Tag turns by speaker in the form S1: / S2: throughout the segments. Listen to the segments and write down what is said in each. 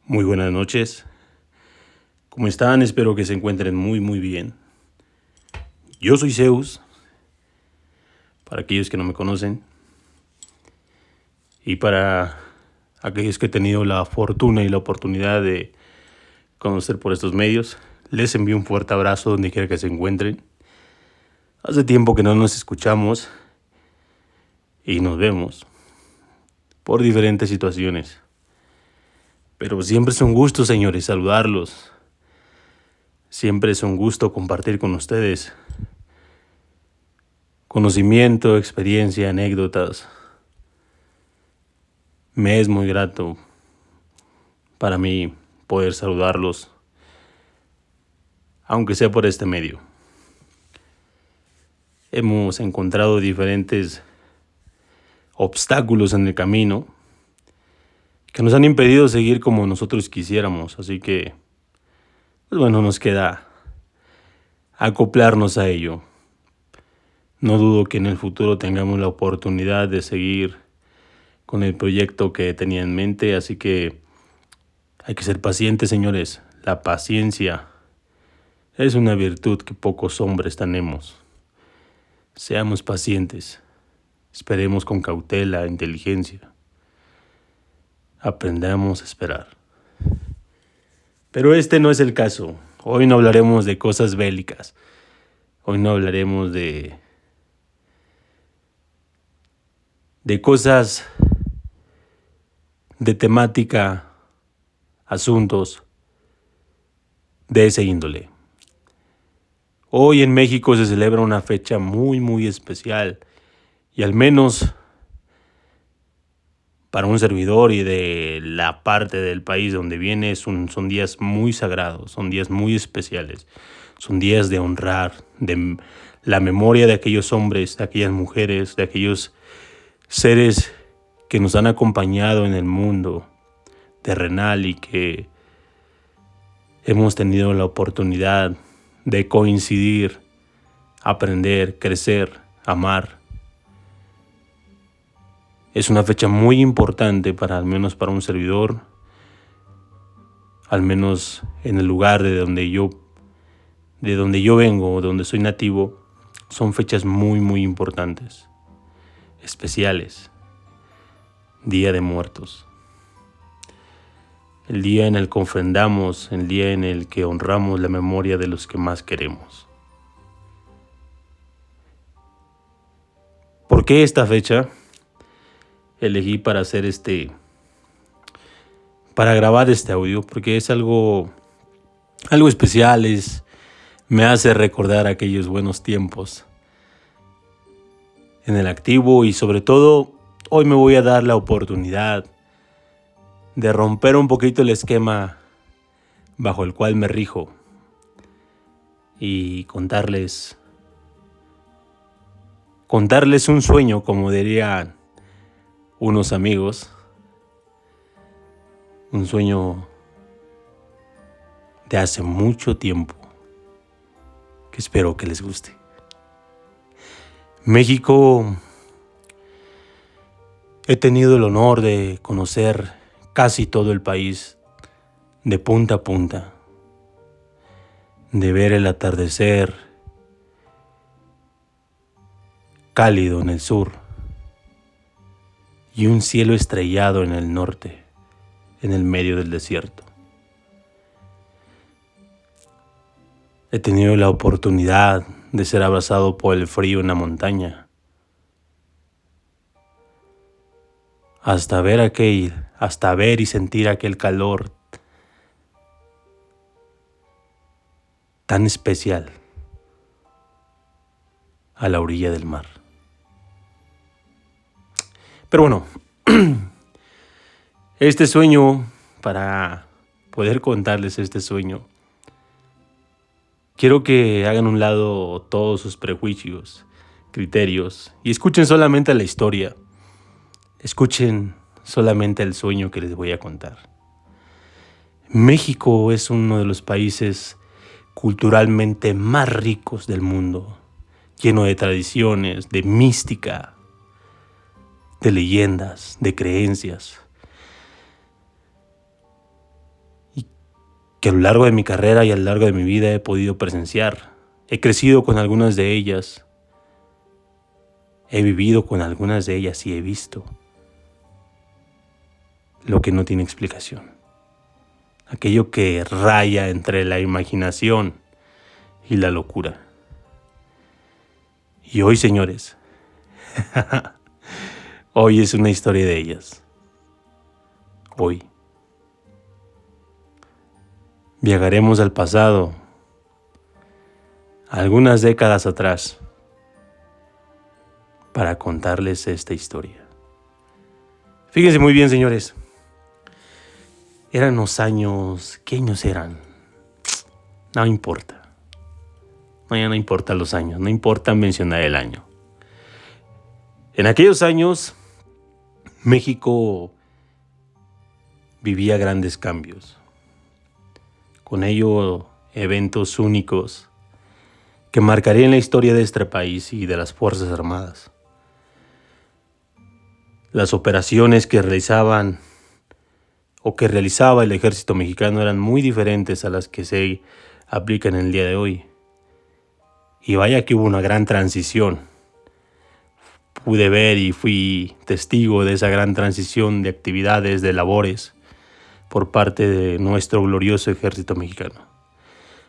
S1: Muy buenas noches. ¿Cómo están? Espero que se encuentren muy bien. Yo soy Zeus, para aquellos que no me conocen. Y para aquellos que he tenido la fortuna y la oportunidad de conocer por estos medios, les envío un fuerte abrazo donde quiera que se encuentren. Hace tiempo que no nos escuchamos y nos vemos por diferentes situaciones. Pero siempre es un gusto, señores, saludarlos. Siempre es un gusto compartir con ustedes conocimiento, experiencia, anécdotas. Me es muy grato para mí poder saludarlos, aunque sea por este medio. Hemos encontrado diferentes obstáculos en el camino que nos han impedido seguir como nosotros quisiéramos, así que, pues bueno, nos queda acoplarnos a ello. No dudo que en el futuro tengamos la oportunidad de seguir con el proyecto que tenía en mente, así que hay que ser pacientes, señores. La paciencia es una virtud que pocos hombres tenemos. Seamos pacientes, esperemos con cautela, inteligencia. Aprendamos a esperar. Pero este no es el caso. Hoy no hablaremos de cosas bélicas. Hoy no hablaremos de cosas de temática, asuntos de ese índole. Hoy en México se celebra una fecha muy especial y al menos para un servidor y de la parte del país donde viene son días muy sagrados, son días muy especiales, son días de honrar, de la memoria de aquellos hombres, de aquellas mujeres, de aquellos seres que nos han acompañado en el mundo terrenal y que hemos tenido la oportunidad de coincidir, aprender, crecer, amar. Es una fecha muy importante al menos para un servidor, al menos en el lugar de donde yo vengo, de donde soy nativo. Son fechas muy importantes, especiales. Día de Muertos. El día en el que ofrendamos, el día en el que honramos la memoria de los que más queremos. ¿Por qué esta fecha? Elegí para grabar este audio, porque es algo especial, me hace recordar aquellos buenos tiempos en el activo y sobre todo hoy me voy a dar la oportunidad de romper un poquito el esquema bajo el cual me rijo y contarles un sueño, como dirían unos amigos, un sueño de hace mucho tiempo que espero que les guste. México, he tenido el honor de conocer casi todo el país de punta a punta, de ver el atardecer cálido en el sur y un cielo estrellado en el norte, en el medio del desierto. He tenido la oportunidad de ser abrazado por el frío en la montaña, hasta ver y sentir aquel calor tan especial a la orilla del mar. Pero bueno, este sueño, para poder contarles este sueño, quiero que hagan a un lado todos sus prejuicios, criterios y escuchen solamente la historia. Escuchen solamente el sueño que les voy a contar. México es uno de los países culturalmente más ricos del mundo, lleno de tradiciones, de mística, de leyendas, de creencias. que a lo largo de mi carrera y a lo largo de mi vida he podido presenciar. He crecido con algunas de ellas, he vivido con algunas de ellas y he visto lo que no tiene explicación. Aquello que raya entre la imaginación y la locura. Y hoy, señores, hoy es una historia de ellas. Hoy viajaremos al pasado, algunas décadas atrás, para contarles esta historia. Fíjense muy bien, señores. Eran los años... ¿Qué años eran? No importa. No, ya no importa los años. No importa mencionar el año. En aquellos años, México vivía grandes cambios. Con ello, eventos únicos que marcarían la historia de este país y de las Fuerzas Armadas. Las operaciones que realizaba el ejército mexicano eran muy diferentes a las que se aplican en el día de hoy. Y vaya que hubo una gran transición. Pude ver y fui testigo de esa gran transición de actividades, de labores, por parte de nuestro glorioso ejército mexicano.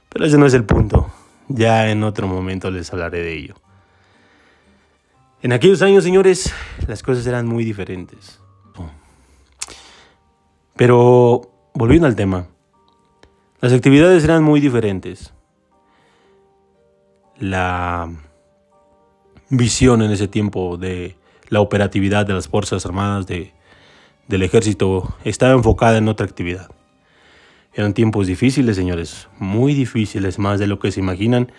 S1: Pero ese no es el punto. Ya en otro momento les hablaré de ello. En aquellos años, señores, las cosas eran muy diferentes. Pero, volviendo al tema, las actividades eran muy diferentes. La visión en ese tiempo de la operatividad de las Fuerzas Armadas del Ejército estaba enfocada en otra actividad. Eran tiempos difíciles, señores, muy difíciles, más de lo que se imaginan,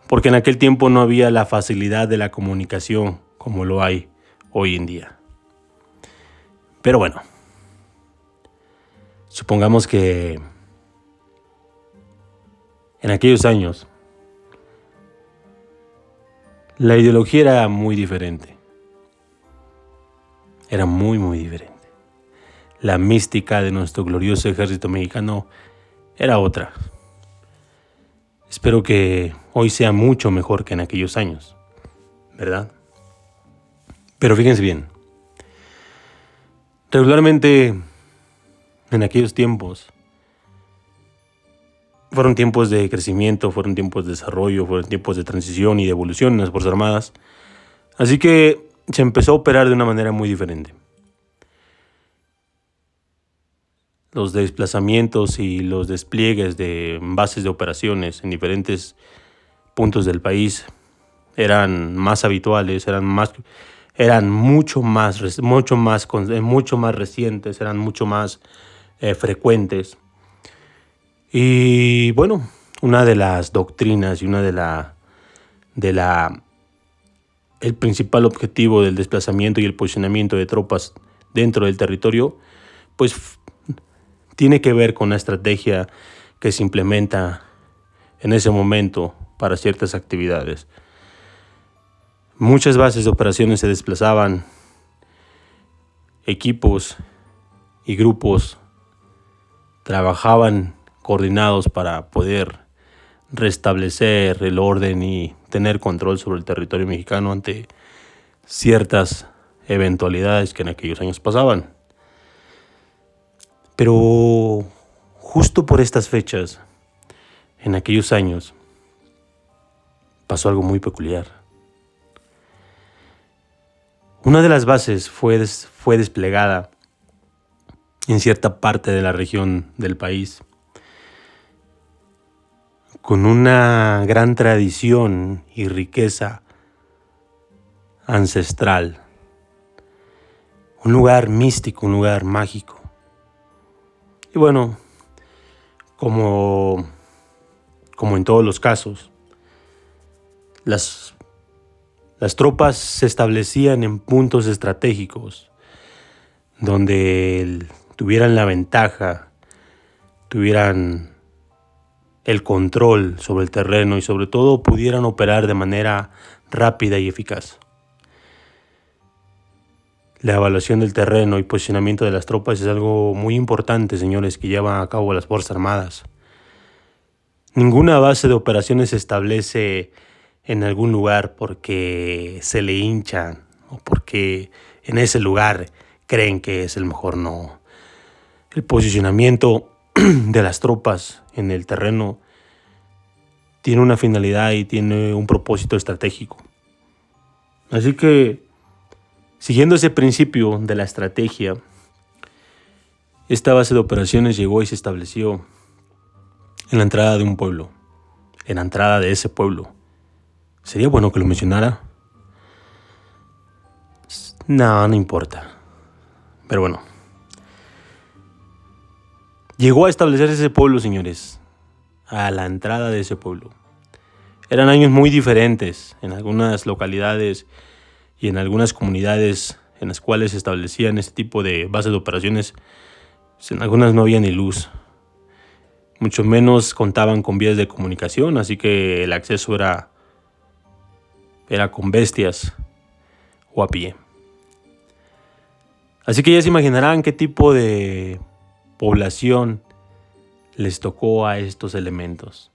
S1: porque en aquel tiempo no había la facilidad de la comunicación como lo hay hoy en día. Pero bueno, supongamos que en aquellos años la ideología era muy diferente. Era muy, muy diferente. La mística de nuestro glorioso ejército mexicano era otra. Espero que hoy sea mucho mejor que en aquellos años, ¿verdad? Pero fíjense bien. Regularmente, en aquellos tiempos, fueron tiempos de crecimiento, fueron tiempos de desarrollo, fueron tiempos de transición y de evolución en las Fuerzas Armadas. Así que se empezó a operar de una manera muy diferente. Los desplazamientos y los despliegues de bases de operaciones en diferentes puntos del país eran más habituales, eran mucho más recientes, eran mucho más frecuentes. Y bueno, una de las doctrinas y el principal objetivo del desplazamiento y el posicionamiento de tropas dentro del territorio, pues tiene que ver con la estrategia que se implementa en ese momento para ciertas actividades. Muchas bases de operaciones se desplazaban, equipos y grupos trabajaban coordinados para poder restablecer el orden y tener control sobre el territorio mexicano ante ciertas eventualidades que en aquellos años pasaban. Pero justo por estas fechas, en aquellos años, pasó algo muy peculiar. Una de las bases fue desplegada en cierta parte de la región del país, con una gran tradición y riqueza ancestral. Un lugar místico, un lugar mágico. Y bueno, como en todos los casos, las tropas se establecían en puntos estratégicos donde tuvieran la ventaja, tuvieran el control sobre el terreno y sobre todo pudieran operar de manera rápida y eficaz. La evaluación del terreno y posicionamiento de las tropas es algo muy importante, señores, que llevan a cabo las Fuerzas Armadas. Ninguna base de operaciones se establece en algún lugar porque se le hinchan o porque en ese lugar creen que es el mejor. No. El posicionamiento de las tropas en el terreno tiene una finalidad y tiene un propósito estratégico. Así que, siguiendo ese principio de la estrategia, esta base de operaciones llegó y se estableció en la entrada de un pueblo, en la entrada de ese pueblo. ¿Sería bueno que lo mencionara? No, no importa. Pero bueno. Llegó a establecerse ese pueblo, señores, a la entrada de ese pueblo. Eran años muy diferentes en algunas localidades y en algunas comunidades en las cuales se establecían este tipo de bases de operaciones. En algunas no había ni luz, mucho menos contaban con vías de comunicación, así que el acceso era con bestias o a pie. Así que ya se imaginarán qué tipo de población les tocó a estos elementos.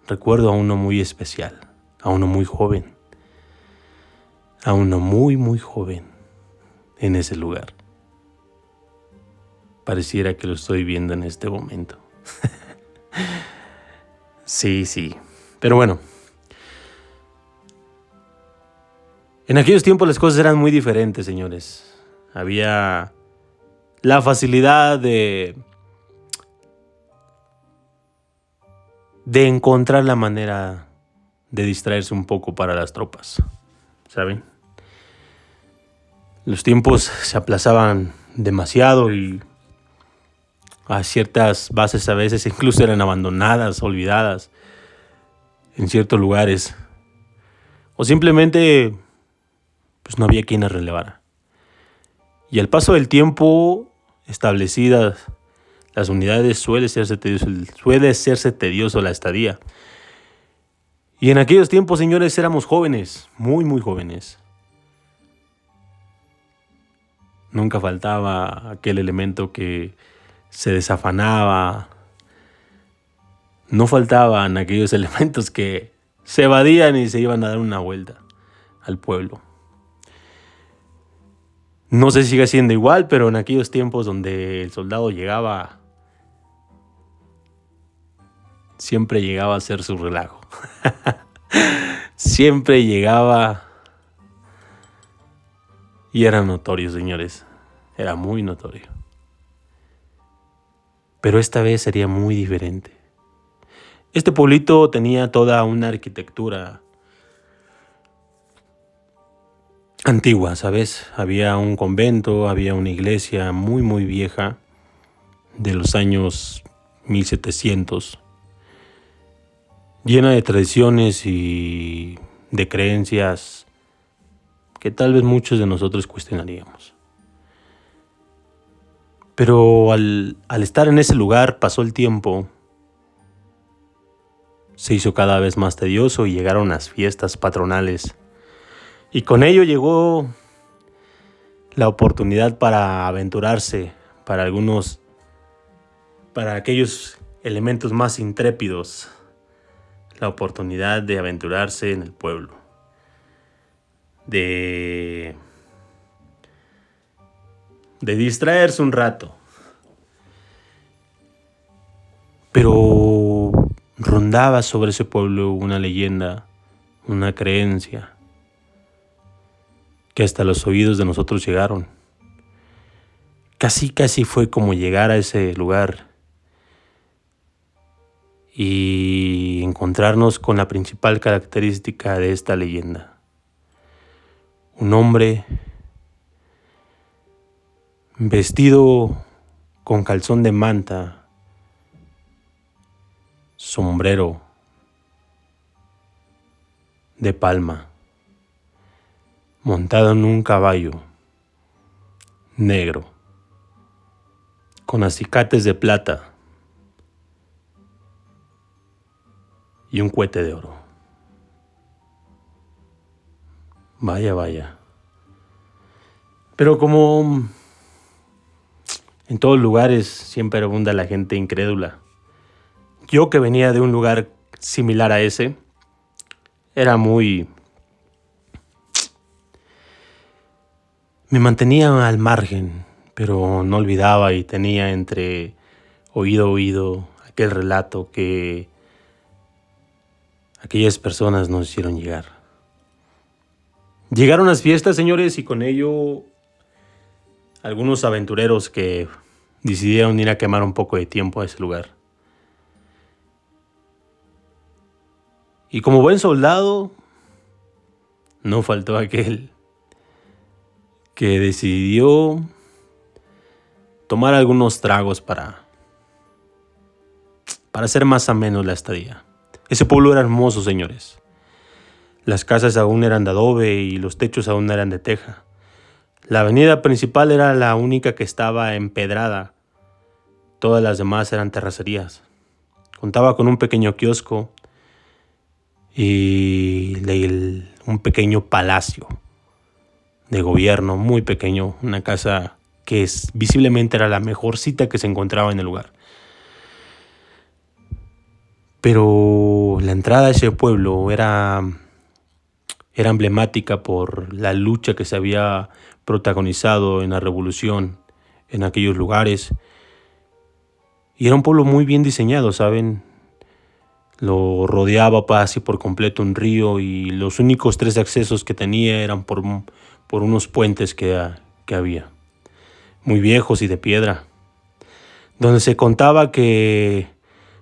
S1: Recuerdo a uno muy especial, a uno muy joven, a uno muy muy joven en ese lugar. Pareciera que lo estoy viendo en este momento. Sí. Pero bueno. En aquellos tiempos las cosas eran muy diferentes, señores. Había la facilidad de encontrar la manera de distraerse un poco para las tropas, ¿saben? Los tiempos se aplazaban demasiado y a ciertas bases a veces incluso eran abandonadas, olvidadas en ciertos lugares. O simplemente pues no había quien las relevara. Y al paso del tiempo, establecidas las unidades, suele serse tedioso la estadía. Y en aquellos tiempos, señores, éramos jóvenes, muy muy jóvenes. Nunca faltaba aquel elemento que se desafanaba. No faltaban aquellos elementos que se evadían y se iban a dar una vuelta al pueblo. No sé si sigue siendo igual, pero en aquellos tiempos donde el soldado llegaba, siempre llegaba a hacer su relajo. Siempre llegaba y era notorio, señores. Era muy notorio. Pero esta vez sería muy diferente. Este pueblito tenía toda una arquitectura antigua, ¿sabes? Había un convento, había una iglesia muy muy vieja de los años 1700, llena de tradiciones y de creencias que tal vez muchos de nosotros cuestionaríamos. Pero al estar en ese lugar pasó el tiempo, se hizo cada vez más tedioso y llegaron las fiestas patronales. Y con ello llegó la oportunidad para aventurarse, para aquellos elementos más intrépidos, la oportunidad de aventurarse en el pueblo, de distraerse un rato. Pero rondaba sobre ese pueblo una leyenda, una creencia, que hasta los oídos de nosotros llegaron. Casi fue como llegar a ese lugar y encontrarnos con la principal característica de esta leyenda. Un hombre vestido con calzón de manta, sombrero de palma, montado en un caballo negro, con acicates de plata y un cohete de oro. Vaya. Pero como en todos lugares siempre abunda la gente incrédula, Yo, que venía de un lugar similar a ese, era muy... Me mantenía al margen, pero no olvidaba y tenía entre oído a oído aquel relato que aquellas personas nos hicieron llegar. Llegaron las fiestas, señores, y con ello algunos aventureros que decidieron ir a quemar un poco de tiempo a ese lugar. Y como buen soldado, no faltó aquel que decidió tomar algunos tragos para hacer más ameno la estadía. Ese pueblo era hermoso, señores. Las casas aún eran de adobe y los techos aún eran de teja. La avenida principal era la única que estaba empedrada. Todas las demás eran terracerías. Contaba con un pequeño kiosco y un pequeño palacio de gobierno, muy pequeño, una casa que visiblemente era la mejor cita que se encontraba en el lugar. Pero la entrada a ese pueblo era emblemática por la lucha que se había protagonizado en la revolución en aquellos lugares. Y era un pueblo muy bien diseñado, ¿saben? Lo rodeaba casi por completo un río y los únicos 3 accesos que tenía eran por unos puentes que había, muy viejos y de piedra, donde se contaba que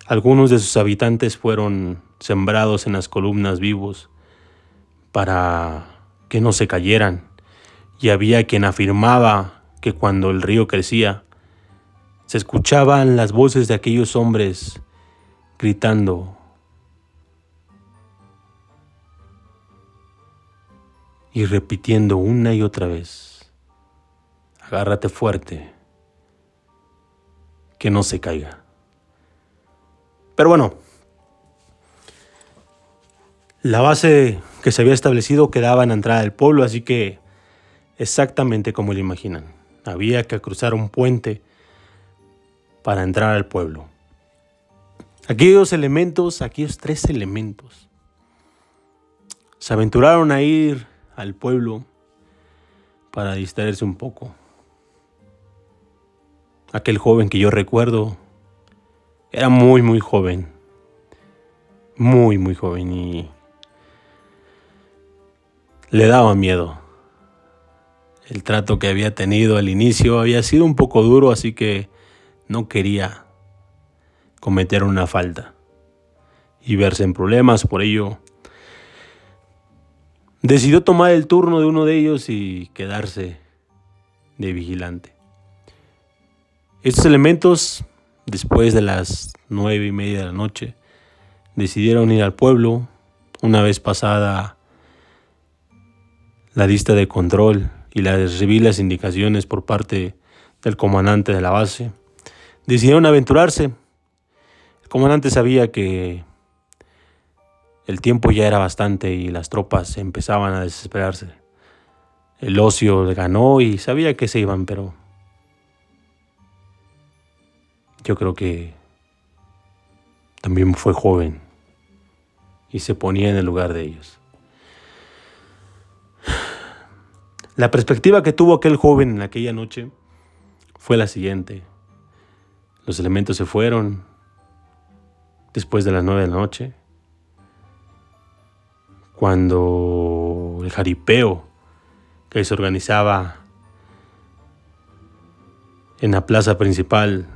S1: algunos de sus habitantes fueron sembrados en las columnas vivos para que no se cayeran, y había quien afirmaba que cuando el río crecía, se escuchaban las voces de aquellos hombres gritando y repitiendo una y otra vez: agárrate fuerte, que no se caiga. Pero bueno, la base que se había establecido quedaba en la entrada del pueblo, así que exactamente como lo imaginan, había que cruzar un puente para entrar al pueblo. Aquellos 3 elementos, se aventuraron a ir al pueblo para distraerse un poco. Aquel joven que yo recuerdo era muy, muy joven. Muy, muy joven y le daba miedo. El trato que había tenido al inicio había sido un poco duro, así que no quería cometer una falta y verse en problemas. Por ello, decidió tomar el turno de uno de ellos y quedarse de vigilante. Estos elementos, después de las 9:30 de la noche, decidieron ir al pueblo. Una vez pasada la lista de control y recibí las indicaciones por parte del comandante de la base, decidieron aventurarse. El comandante sabía que el tiempo ya era bastante y las tropas empezaban a desesperarse. El ocio ganó y sabía que se iban, pero yo creo que también fue joven y se ponía en el lugar de ellos. La perspectiva que tuvo aquel joven en aquella noche fue la siguiente. Los elementos se fueron después de las 9 de la noche, cuando el jaripeo que se organizaba en la plaza principal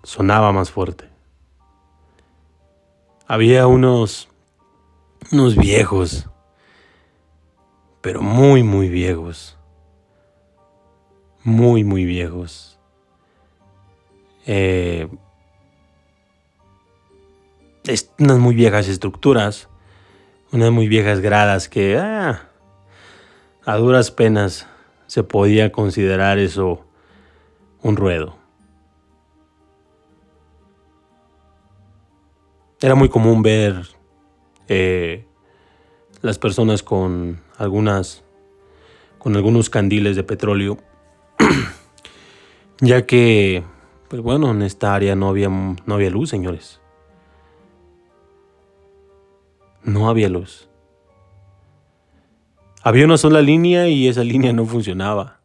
S1: sonaba más fuerte. Había unos viejos, pero muy, muy viejos. Muy, muy viejos. Unas muy viejas estructuras, unas muy viejas gradas que a duras penas se podía considerar eso un ruedo. Era muy común ver las personas con algunos candiles de petróleo, ya que, pues bueno, en esta área no había luz, señores. No había luz. Había una sola línea y esa línea no funcionaba.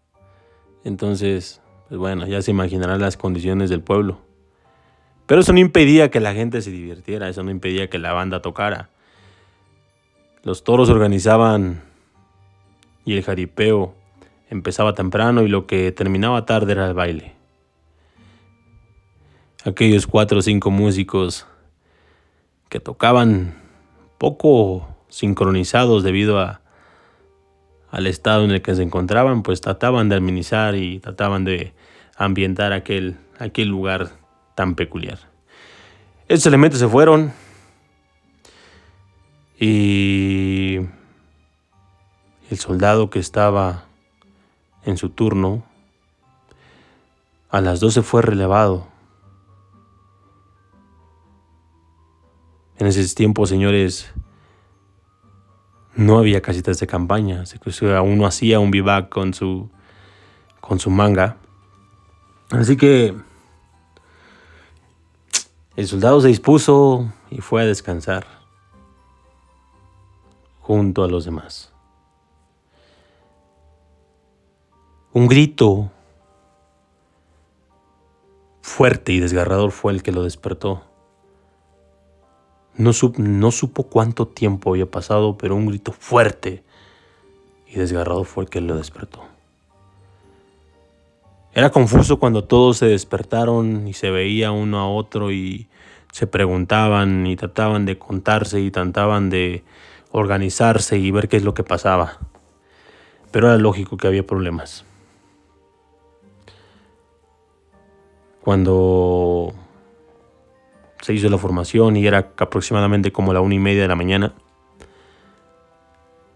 S1: Entonces, pues bueno, ya se imaginarán las condiciones del pueblo. Pero eso no impedía que la gente se divirtiera, eso no impedía que la banda tocara. Los toros se organizaban y el jaripeo empezaba temprano y lo que terminaba tarde era el baile. Aquellos 4 o 5 músicos que tocaban poco sincronizados debido al estado en el que se encontraban, pues trataban de armonizar y trataban de ambientar aquel lugar tan peculiar. Estos elementos se fueron y el soldado que estaba en su turno a las 12 fue relevado. En ese tiempo, señores, no había casitas de campaña. Uno hacía un vivac con su manga. Así que el soldado se dispuso y fue a descansar junto a los demás. Un grito fuerte y desgarrador fue el que lo despertó. No supo cuánto tiempo había pasado, pero un grito fuerte y desgarrador fue el que lo despertó. Era confuso cuando todos se despertaron y se veía uno a otro y se preguntaban y trataban de contarse y trataban de organizarse y ver qué es lo que pasaba. Pero era lógico que había problemas. Cuando se hizo la formación y era aproximadamente como la 1:30 de la mañana,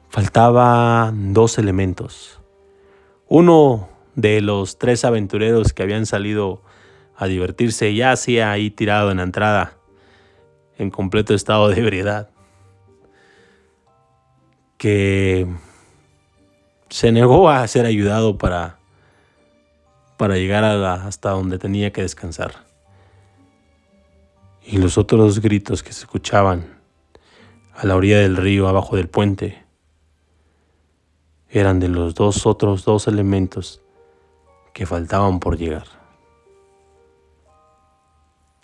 S1: faltaban 2 elementos. Uno de los 3 aventureros que habían salido a divertirse yacía ahí tirado en la entrada, en completo estado de ebriedad, que se negó a ser ayudado para llegar hasta donde tenía que descansar. Y los otros gritos que se escuchaban a la orilla del río, abajo del puente, eran de los otros dos elementos que faltaban por llegar.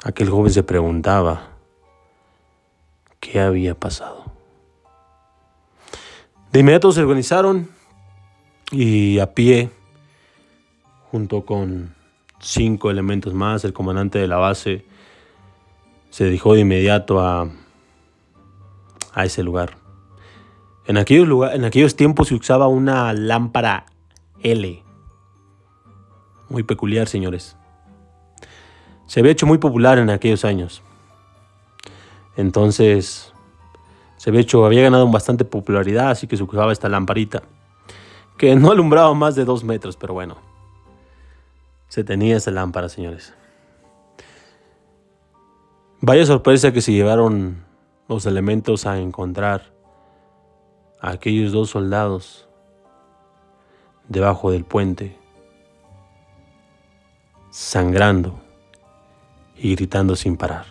S1: Aquel joven se preguntaba qué había pasado. De inmediato se organizaron y a pie, junto con 5 elementos más, el comandante de la base se dirigió de inmediato a ese lugar. En aquellos tiempos se usaba una lámpara L. Muy peculiar, señores. Se había hecho muy popular en aquellos años. Entonces, había ganado bastante popularidad, así que se usaba esta lamparita, que no alumbraba más de 2 metros, pero bueno, se tenía esa lámpara, señores. Vaya sorpresa que se llevaron los elementos a encontrar a aquellos 2 soldados debajo del puente, sangrando y gritando sin parar.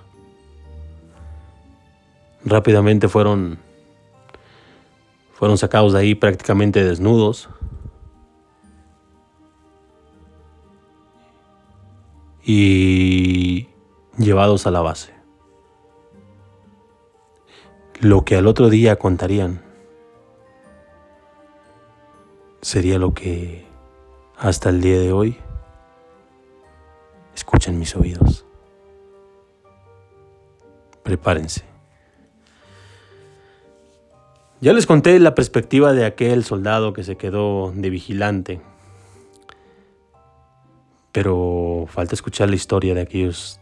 S1: Rápidamente fueron sacados de ahí prácticamente desnudos y llevados a la base. Lo que al otro día contarían sería lo que hasta el día de hoy escuchan mis oídos. Prepárense. Ya les conté la perspectiva de aquel soldado que se quedó de vigilante, pero falta escuchar la historia de aquellos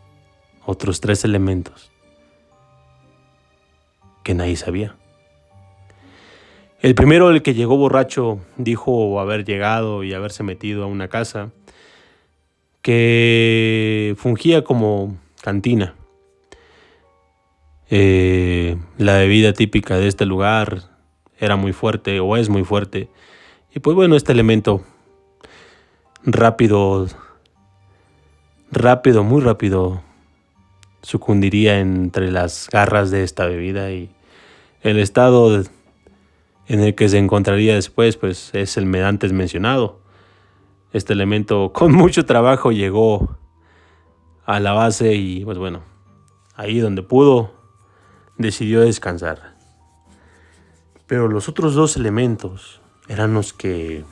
S1: otros 3 elementos que nadie sabía. El primero, el que llegó borracho, dijo haber llegado y haberse metido a una casa que fungía como cantina. La bebida típica de este lugar era muy fuerte, o es muy fuerte, y pues bueno, este elemento muy rápido sucumbiría entre las garras de esta bebida y El estado en el que se encontraría después, pues es el antes mencionado. Este elemento con mucho trabajo llegó a la base y pues bueno, ahí donde pudo, decidió descansar. Pero los otros dos elementos eran los que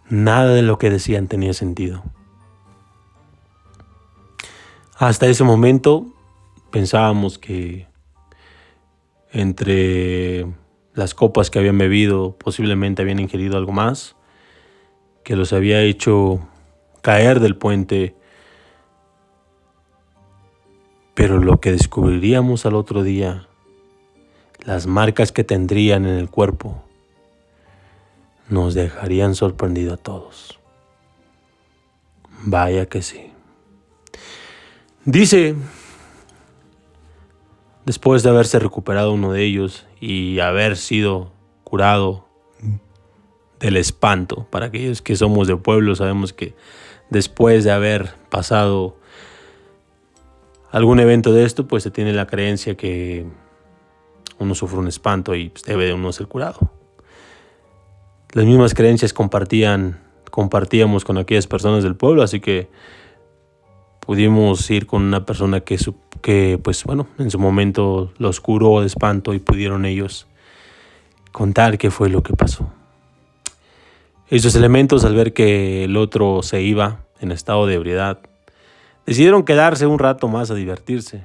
S1: nada de lo que decían tenía sentido. Hasta ese momento pensábamos que entre las copas que habían bebido posiblemente habían ingerido algo más, que los había hecho caer del puente. Pero lo que descubriríamos al otro día, las marcas que tendrían en el cuerpo, nos dejarían sorprendido a todos. Vaya que sí. Dice, después de haberse recuperado uno de ellos y haber sido curado del espanto, para aquellos que somos de pueblo sabemos que después de haber pasado algún evento de esto, pues se tiene la creencia que uno sufre un espanto y pues, debe de uno ser curado. Las mismas creencias compartíamos con aquellas personas del pueblo, así que pudimos ir con una persona que pues bueno, en su momento los curó de espanto y pudieron ellos contar qué fue lo que pasó. Esos elementos, al ver que el otro se iba en estado de ebriedad, decidieron quedarse un rato más a divertirse.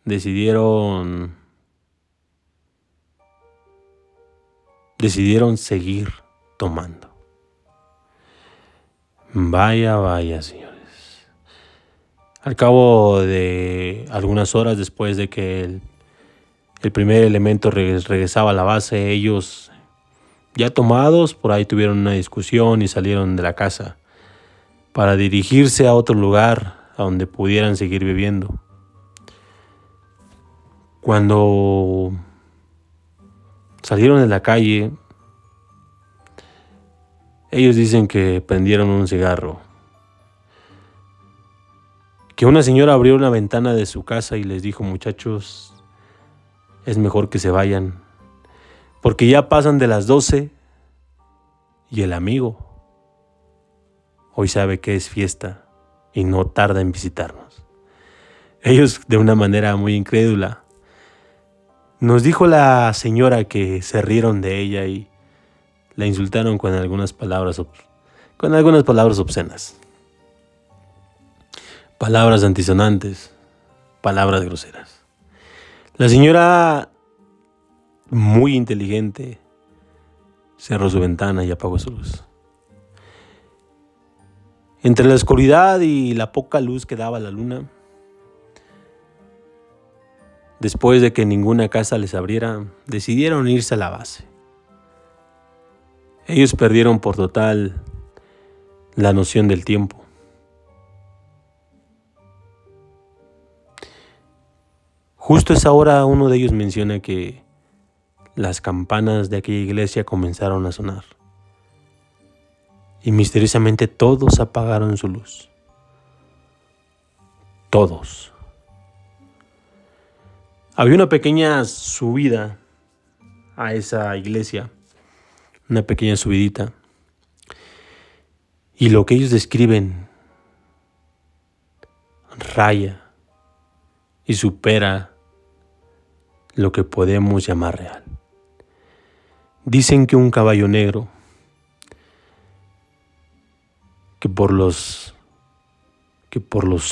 S1: Decidieron seguir tomando. Vaya, señores. Al cabo de algunas horas después de que el primer elemento regresaba a la base, ellos, ya tomados, por ahí tuvieron una discusión y salieron de la casa para dirigirse a otro lugar a donde pudieran seguir viviendo. Cuando salieron de la calle, ellos dicen que prendieron un cigarro, que una señora abrió una ventana de su casa y les dijo: muchachos, es mejor que se vayan, porque ya pasan de las 12 y el amigo hoy sabe que es fiesta y no tarda en visitarnos. Ellos, de una manera muy incrédula, nos dijo la señora que se rieron de ella y la insultaron con algunas palabras obscenas, palabras antisonantes, palabras groseras. La señora, muy inteligente, cerró su ventana y apagó su luz. Entre la oscuridad y la poca luz que daba la luna, después de que ninguna casa les abriera, decidieron irse a la base. Ellos perdieron por total la noción del tiempo. Justo a esa hora uno de ellos menciona que las campanas de aquella iglesia comenzaron a sonar. Y misteriosamente todos apagaron su luz. Todos. Había una pequeña subida a esa iglesia. Una pequeña subidita. Y lo que ellos describen raya y supera lo que podemos llamar real. Dicen que un caballo negro, que por los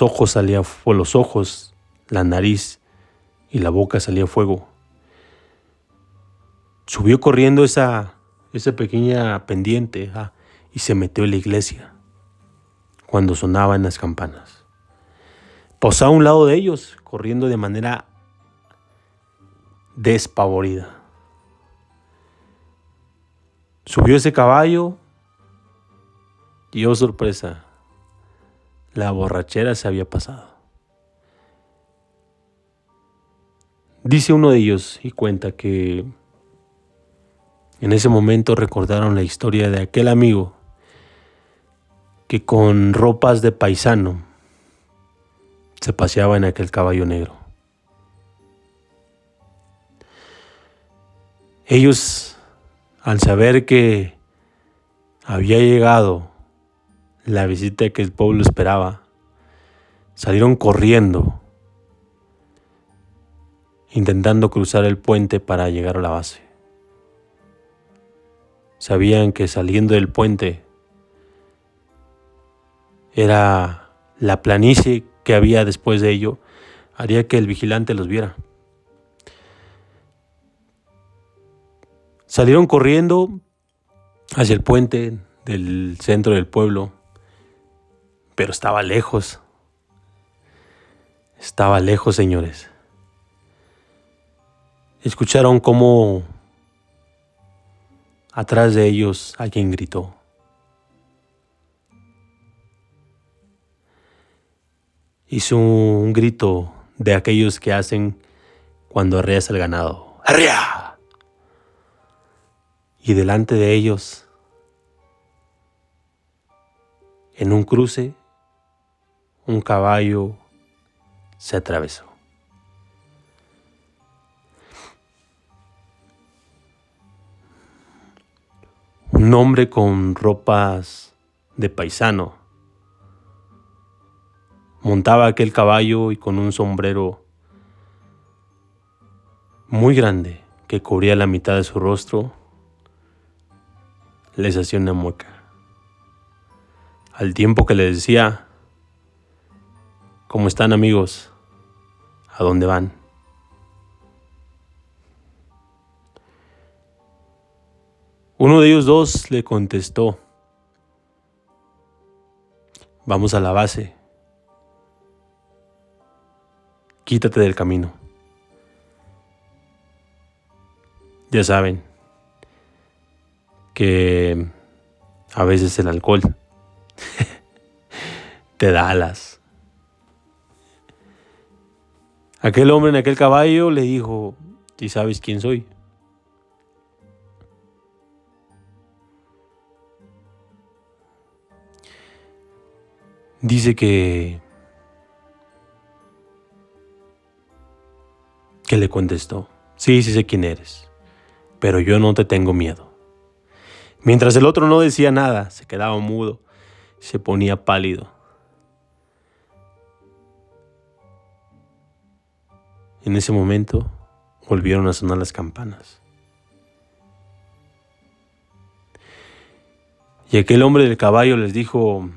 S1: ojos salía fuego, los ojos, la nariz y la boca salía fuego, subió corriendo esa pequeña pendiente y se metió en la iglesia cuando sonaban las campanas. Pasó a un lado de ellos, corriendo de manera despavorida. Subió ese caballo y, oh sorpresa, la borrachera se había pasado. Dice uno de ellos y cuenta que en ese momento recordaron la historia de aquel amigo que con ropas de paisano se paseaba en aquel caballo negro. Ellos, al saber que había llegado la visita que el pueblo esperaba, salieron corriendo, intentando cruzar el puente para llegar a la base. Sabían que saliendo del puente era la planicie que había después de ello, haría que el vigilante los viera. Salieron corriendo hacia el puente del centro del pueblo, pero estaba lejos. Estaba lejos, señores. Escucharon cómo atrás de ellos alguien gritó. Hizo un grito de aquellos que hacen cuando arreas el ganado. ¡Arrea! Y delante de ellos, en un cruce, un caballo se atravesó. Un hombre con ropas de paisano montaba aquel caballo y con un sombrero muy grande que cubría la mitad de su rostro, les hacía una mueca. Al tiempo que les decía: ¿cómo están, amigos? ¿A dónde van? Uno de ellos dos le contestó: vamos a la base. Quítate del camino. Ya saben que a veces el alcohol te da alas. Aquel hombre en aquel caballo le dijo: ¿y sabes quién soy? Dice que le contestó: sí sé quién eres, pero yo no te tengo miedo. Mientras el otro no decía nada, se quedaba mudo, se ponía pálido. En ese momento volvieron a sonar las campanas. Y aquel hombre del caballo les dijo: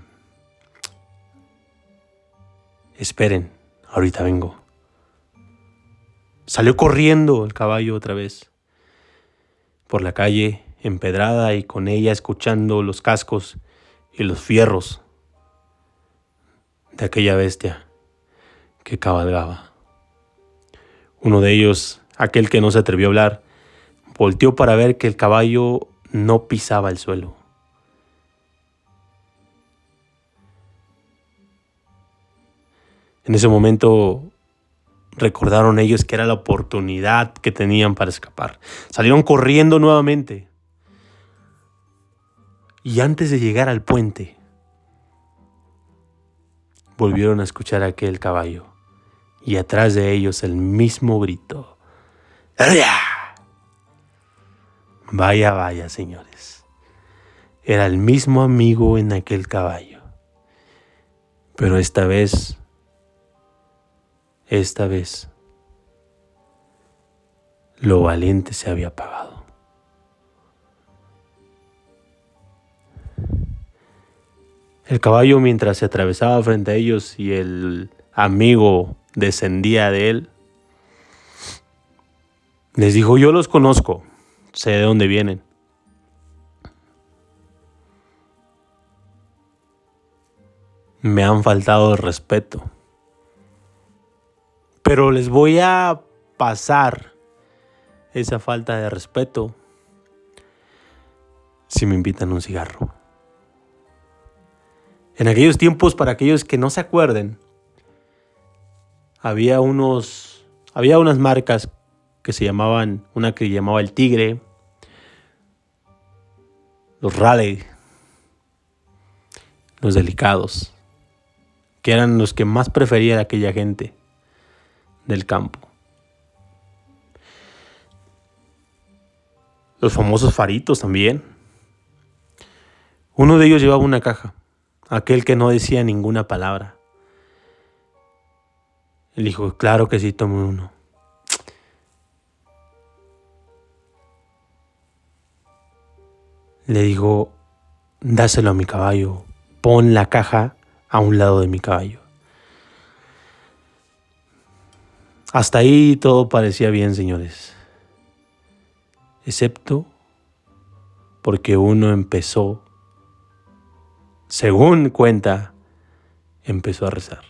S1: esperen, ahorita vengo. Salió corriendo el caballo otra vez por la calle empedrada y con ella escuchando los cascos y los fierros de aquella bestia que cabalgaba. Uno de ellos, aquel que no se atrevió a hablar, volteó para ver que el caballo no pisaba el suelo. En ese momento recordaron ellos que era la oportunidad que tenían para escapar. Salieron corriendo nuevamente. Y antes de llegar al puente, volvieron a escuchar aquel caballo. Y atrás de ellos el mismo grito. ¡Arrea! Vaya, vaya, señores. Era el mismo amigo en aquel caballo. Pero esta vez, lo valiente se había apagado. El caballo, mientras se atravesaba frente a ellos y el amigo descendía de él, les dijo: yo los conozco, sé de dónde vienen. Me han faltado el respeto, pero les voy a pasar esa falta de respeto si me invitan un cigarro. En aquellos tiempos, para aquellos que no se acuerden, había unas marcas que se llamaban, una que llamaba El Tigre, los Raleigh, los Delicados, que eran los que más prefería aquella gente del campo. Los famosos faritos también. Uno de ellos llevaba una caja, aquel que no decía ninguna palabra. Él dijo, claro que sí, tome uno. Le dijo, dáselo a mi caballo, pon la caja a un lado de mi caballo. Hasta ahí todo parecía bien, señores. Excepto porque uno empezó, según cuenta, empezó a rezar.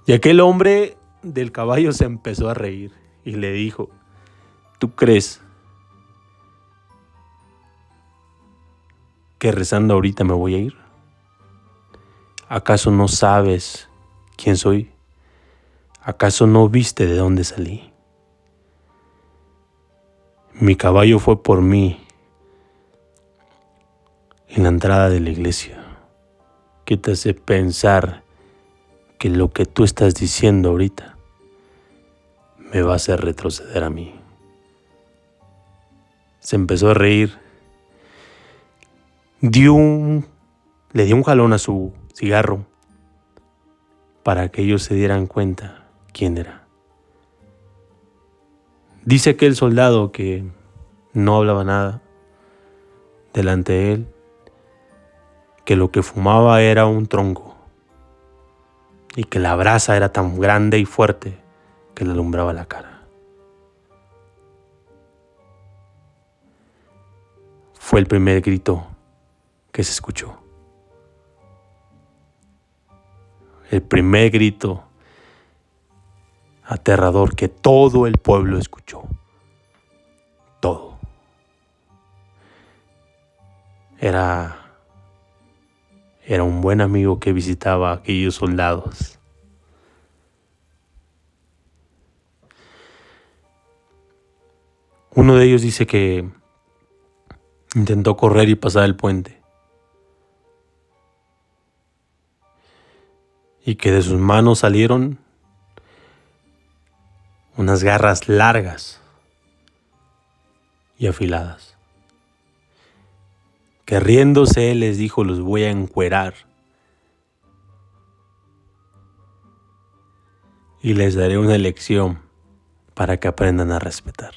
S1: Y aquel hombre del caballo se empezó a reír y le dijo, ¿tú crees que rezando ahorita me voy a ir? ¿Acaso no sabes quién soy? ¿Acaso no viste de dónde salí? Mi caballo fue por mí en la entrada de la iglesia. ¿Qué te hace pensar que lo que tú estás diciendo ahorita me va a hacer retroceder a mí? Se empezó a reír. Le dio un jalón a su cigarro para que ellos se dieran cuenta quién era. Dice aquel soldado que no hablaba nada delante de él, que lo que fumaba era un tronco y que la brasa era tan grande y fuerte que le alumbraba la cara. Fue el primer grito que se escuchó. El primer grito aterrador que todo el pueblo escuchó. Todo. Era un buen amigo que visitaba a aquellos soldados. Uno de ellos dice que intentó correr y pasar el puente, y que de sus manos salieron unas garras largas y afiladas, que riéndose él les dijo, los voy a encuerar y les daré una lección para que aprendan a respetar.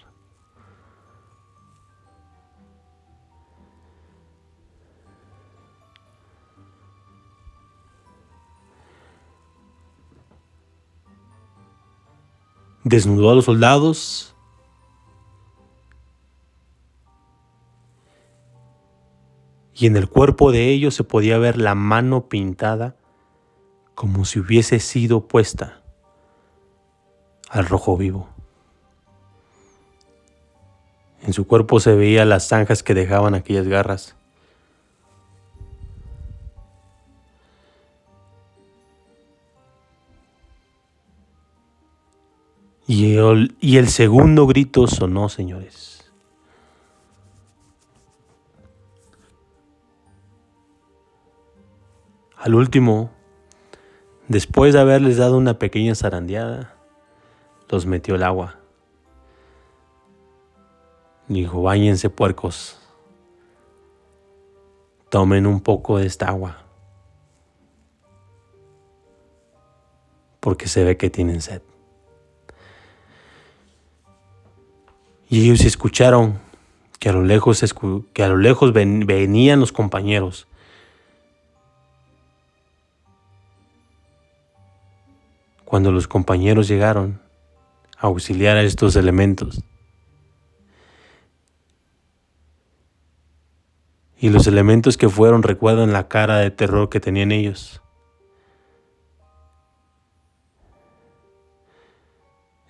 S1: Desnudó a los soldados y en el cuerpo de ellos se podía ver la mano pintada como si hubiese sido puesta al rojo vivo. En su cuerpo se veía las zanjas que dejaban aquellas garras. Y el segundo grito sonó, señores. Al último, después de haberles dado una pequeña zarandeada, los metió al agua. Dijo, báñense puercos, tomen un poco de esta agua, porque se ve que tienen sed. Y ellos escucharon que a lo lejos venían los compañeros. Cuando los compañeros llegaron a auxiliar a estos elementos, y los elementos que fueron recuerdan la cara de terror que tenían ellos.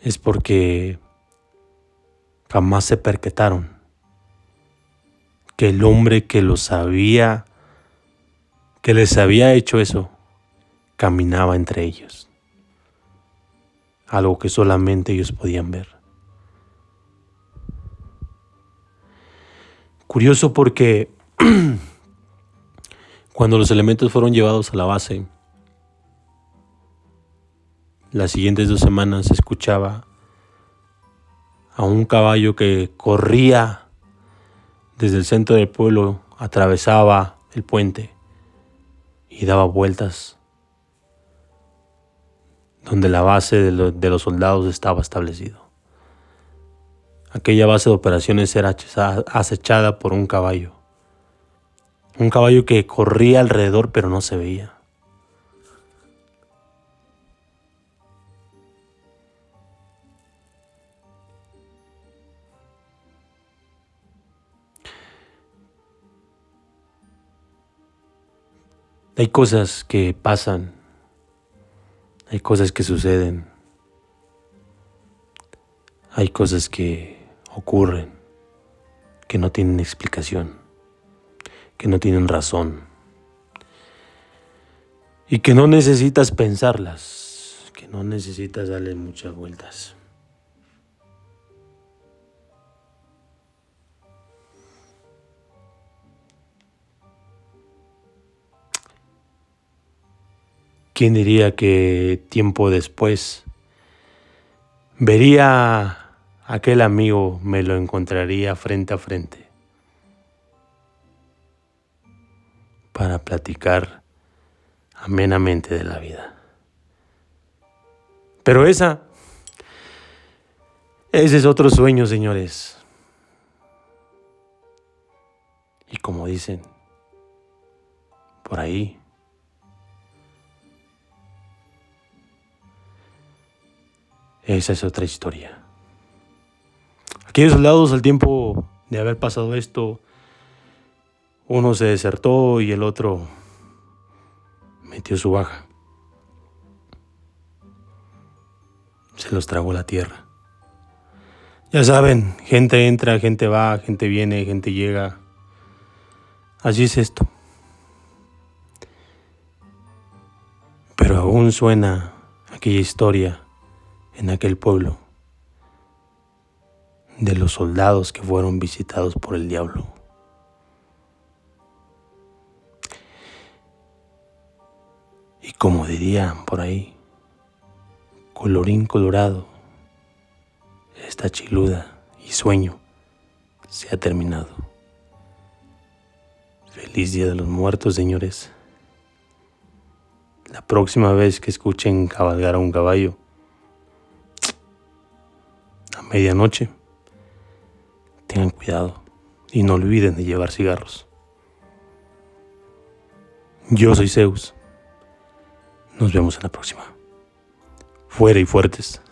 S1: Es porque jamás se percataron que el hombre que les había hecho eso, caminaba entre ellos. Algo que solamente ellos podían ver. Curioso porque cuando los elementos fueron llevados a la base, las siguientes 2 semanas se escuchaba a un caballo que corría desde el centro del pueblo atravesaba el puente y daba vueltas donde la base de los soldados estaba establecido. Aquella base de operaciones era acechada por un caballo que corría alrededor pero no se veía. Hay cosas que pasan, hay cosas que suceden, hay cosas que ocurren, que no tienen explicación, que no tienen razón y que no necesitas pensarlas, que no necesitas darle muchas vueltas. ¿Quién diría que tiempo después vería a aquel amigo, me lo encontraría frente a frente para platicar amenamente de la vida? Pero ese es otro sueño, señores. Y como dicen por ahí, esa es otra historia. Aquellos soldados, al tiempo de haber pasado esto, uno se desertó y el otro metió su baja. Se los tragó la tierra. Ya saben, gente entra, gente va, gente viene, gente llega. Así es esto. Pero aún suena aquella historia en aquel pueblo de los soldados que fueron visitados por el diablo. Y como dirían por ahí, colorín colorado, esta chiluda y sueño se ha terminado. Feliz Día de los Muertos, señores. La próxima vez que escuchen cabalgar a un caballo a medianoche, tengan cuidado y no olviden de llevar cigarros. Yo soy Zeus. Nos vemos en la próxima. Fuera y fuertes.